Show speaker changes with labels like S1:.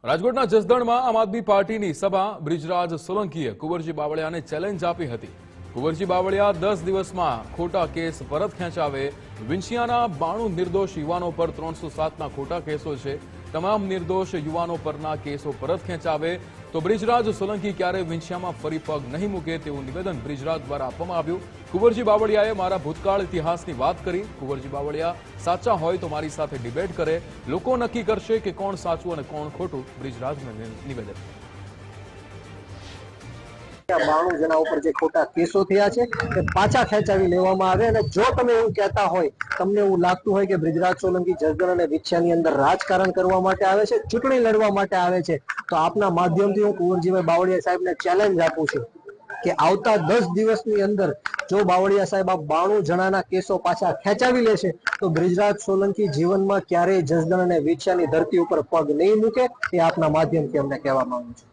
S1: રાજકોટના જસદણમાં આમ આદમી પાર્ટીની સભા બ્રિજરાજ સોલંકીએ કુંવરજી બાવળિયાને ચેલેન્જ આપી હતી। કુંવરજી બાવળિયા 10 દિવસમાં ખોટા કેસ પરત ખેંચાવે। વિંછિયાના 92 નિર્દોષ યુવાનો પર 307ના ખોટા કેસો છે। તમામ નિર્દોષ યુવાનો પરના કેસો પરત ખેંચાવે તો બ્રિજરાજ સોલંકી ક્યારે વિંછિયામાં ફરી પગ નહીં મૂકે તેવું નિવેદન બ્રિજરાજ દ્વારા આપવામાં આવ્યું। કુંવરજી બાવળિયાએ મારા ભૂતકાળ ઇતિહાસની વાત કરી। કુંવરજી બાવળિયા સાચા હોય તો મારી સાથે ડિબેટ કરે, લોકો નક્કી કરશે કે કોણ સાચું અને કોણ ખોટું। બ્રિજરાજનું નિવેદન।
S2: 92 જણા ઉપર જે ખોટા કેસો થયા છે તે પાછા ખેંચાવી લેવામાં આવે અને જો તમે એવું કહેતા હોય, તમને એવું લાગતું હોય કે બ્રિજરાજ સોલંકી જસદણ અને વિંછિયાની અંદર રાજકારણ કરવા માટે આવે છે, ચૂંટણી લડવા માટે આવે છે, તો આપના માધ્યમથી હું કુંવરજીભાઈ બાવળિયા સાહેબને ચેલેન્જ આપું છું કે આવતા 10 દિવસની અંદર જો બાવળિયા સાહેબ આ 92 જણાના કેસો પાછા ખેંચાવી લેશે તો બ્રિજરાજ સોલંકી જીવનમાં ક્યારેય જસદણ અને વિંછિયાની ધરતી ઉપર પગ નહીં મૂકે। એ આપના માધ્યમથી અમને કહેવા માંગુ છું।